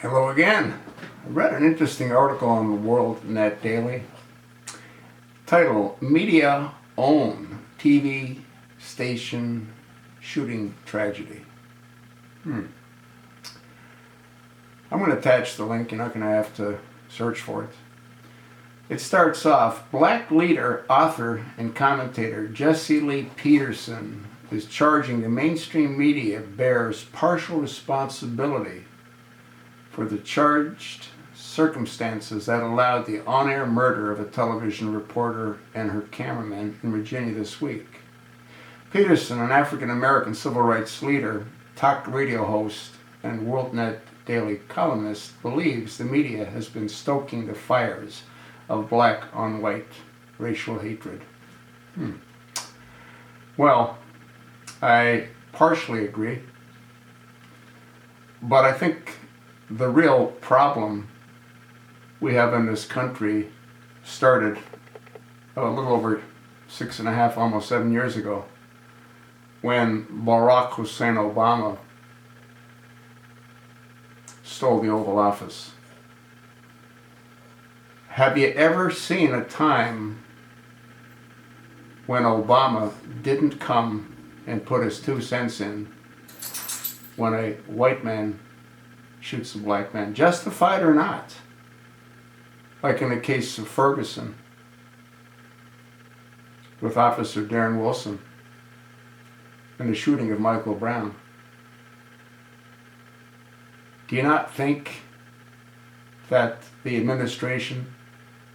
Hello again. I read an interesting article on the World Net Daily. Title, Media Own TV Station Shooting Tragedy. I'm going to attach the link. You're not going to have to search for it. It starts off, Black leader, author, and commentator Jesse Lee Peterson is charging the mainstream media bears partial responsibility for the charged circumstances that allowed the on-air murder of a television reporter and her cameraman in Virginia this week. Peterson, an African-American civil rights leader, talk radio host, and WorldNet Daily columnist, believes the media has been stoking the fires of black-on-white racial hatred. Well, I partially agree, but I think the real problem we have in this country started a little over 6.5, almost 7 years ago, when Barack Hussein Obama stole the Oval Office. Have you ever seen a time when Obama didn't come and put his 2 cents in when a white man shoots a black man, justified or not? Like in the case of Ferguson with Officer Darren Wilson and the shooting of Michael Brown. Do you not think that the administration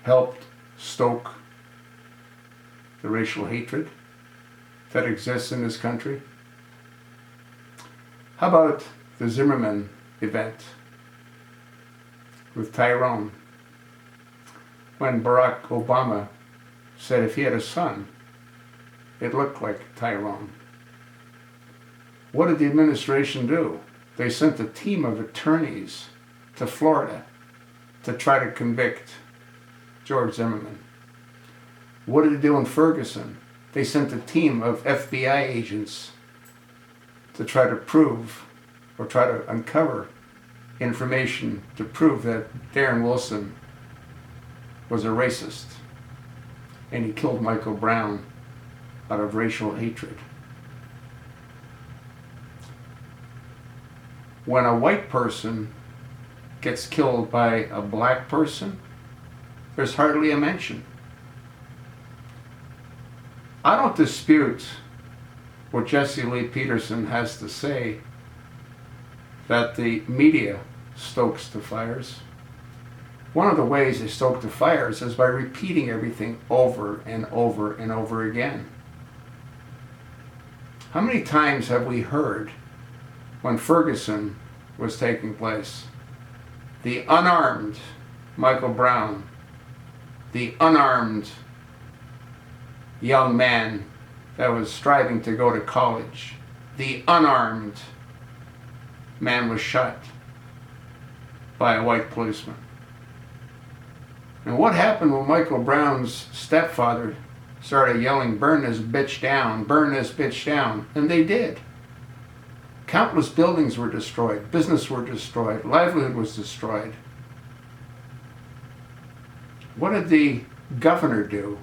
helped stoke the racial hatred that exists in this country? How about the Zimmerman event with Tyrone, when Barack Obama said if he had a son, it looked like Tyrone? What did the administration do? They sent a team of attorneys to Florida to try to convict George Zimmerman. What did they do in Ferguson? They sent a team of FBI agents to try to prove or try to uncover information to prove that Darren Wilson was a racist and he killed Michael Brown out of racial hatred. When a white person gets killed by a black person, there's hardly a mention. I don't dispute what Jesse Lee Peterson has to say, that the media stokes the fires. One of the ways they stoke the fires is by repeating everything over and over and over again. How many times have we heard, when Ferguson was taking place, the unarmed Michael Brown, the unarmed young man that was striving to go to college, the unarmed man was shot by a white policeman? And what happened when Michael Brown's stepfather started yelling, "Burn this bitch down, burn this bitch down"? And they did. Countless buildings were destroyed, business were destroyed, livelihood was destroyed. What did the governor do?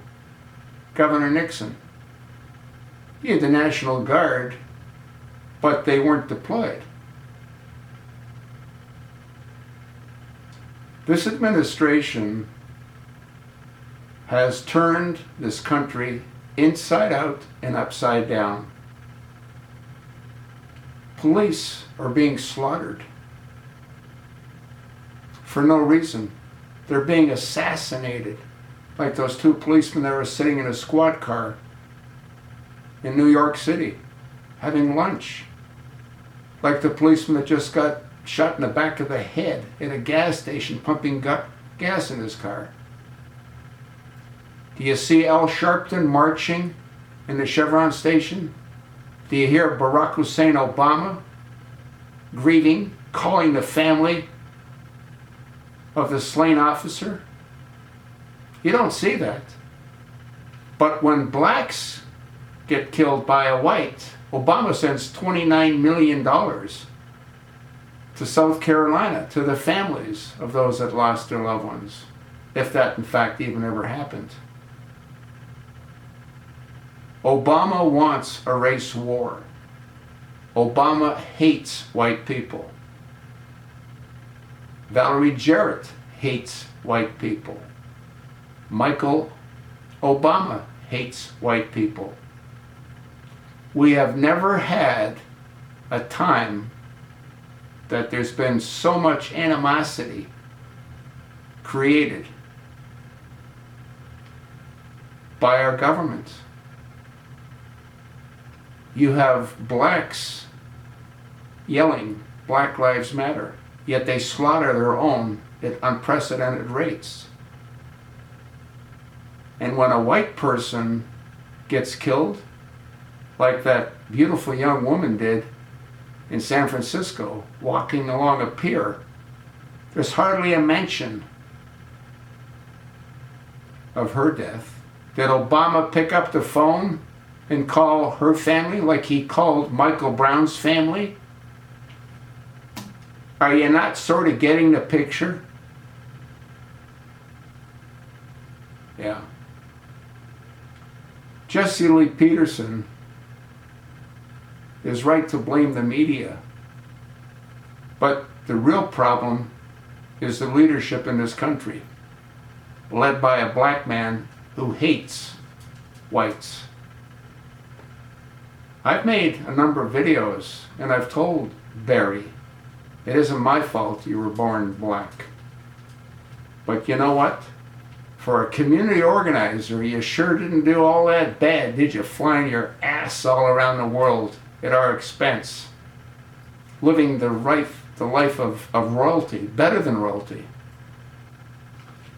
Governor Nixon. He had the National Guard, but they weren't deployed. This administration has turned this country inside out and upside down. Police are being slaughtered for no reason. They're being assassinated, like those 2 policemen that were sitting in a squad car in New York City having lunch, like the policeman that just got shot in the back of the head at a gas station pumping gas in his car. Do you see Al Sharpton marching in the Chevron station? Do you hear Barack Hussein Obama grieving, calling the family of the slain officer? You don't see that. But when blacks get killed by a white, Obama sends $29 million to South Carolina, to the families of those that lost their loved ones, if that in fact even ever happened. Obama wants a race war. Obama hates white people. Valerie Jarrett hates white people. Michael Obama hates white people. We have never had a time that there's been so much animosity created by our government. You have blacks yelling, Black Lives Matter, yet they slaughter their own at unprecedented rates. And when a white person gets killed, like that beautiful young woman did in San Francisco, walking along a pier, there's hardly a mention of her death. Did Obama pick up the phone and call her family like he called Michael Brown's family? Are you not sort of getting the picture? Yeah. Jesse Lee Peterson is right to blame the media. But the real problem is the leadership in this country, led by a black man who hates whites. I've made a number of videos, and I've told Barry, it isn't my fault you were born black. But you know what? For a community organizer, you sure didn't do all that bad, did you? Flying your ass all around the world at our expense, living the life of royalty, better than royalty.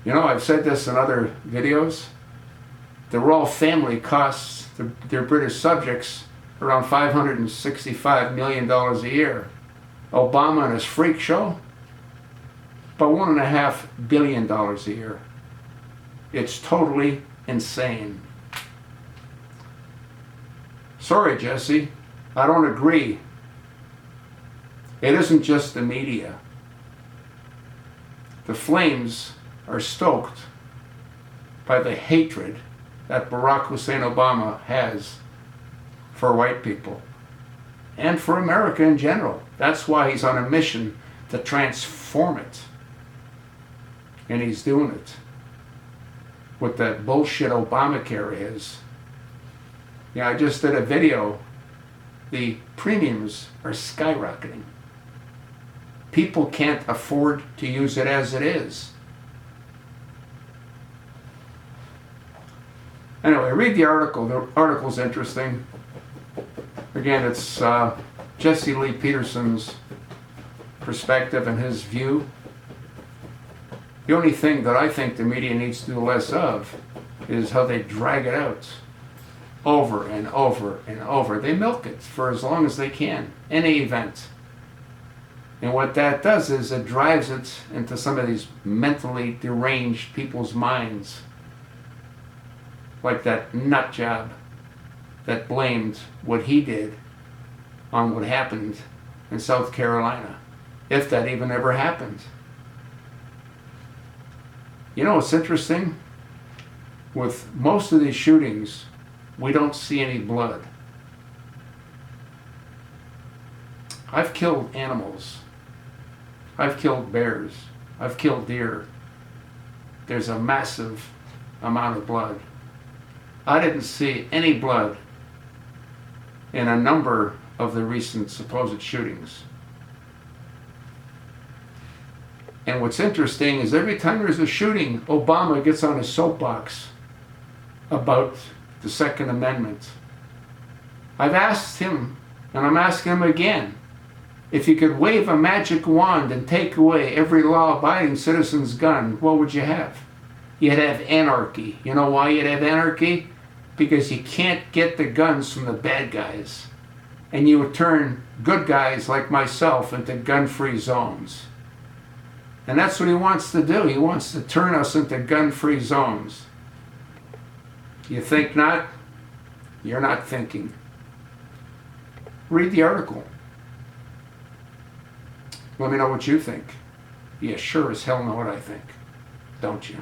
You know, I've said this in other videos. The royal family costs their British subjects around $565 million a year. Obama and his freak show, about $1.5 billion a year. It's totally insane. Sorry, Jesse, I don't agree. It isn't just the media. The flames are stoked by the hatred that Barack Hussein Obama has for white people and for America in general. That's why he's on a mission to transform it. And he's doing it with that bullshit Obamacare is. Yeah, I just did a video. The premiums are skyrocketing. People can't afford to use it as it is. Anyway, read the article. The article's interesting. Again, it's Jesse Lee Peterson's perspective and his view. The only thing that I think the media needs to do less of is how they drag it out over and over and over. They milk it for as long as they can, any event. And what that does is it drives it into some of these mentally deranged people's minds. Like that nut job that blamed what he did on what happened in South Carolina, if that even ever happened. You know what's interesting? With most of these shootings, we don't see any blood. I've killed animals. I've killed bears. I've killed deer. There's a massive amount of blood. I didn't see any blood in a number of the recent supposed shootings. And what's interesting is every time there's a shooting, Obama gets on his soapbox about the Second Amendment. I've asked him, and I'm asking him again, if you could wave a magic wand and take away every law-abiding citizen's gun, what would you have? You'd have anarchy. You know why you'd have anarchy? Because you can't get the guns from the bad guys. And you would turn good guys like myself into gun-free zones. And that's what he wants to do. He wants to turn us into gun-free zones. You think not? You're not thinking. Read the article. Let me know what you think. You sure as hell know what I think, don't you?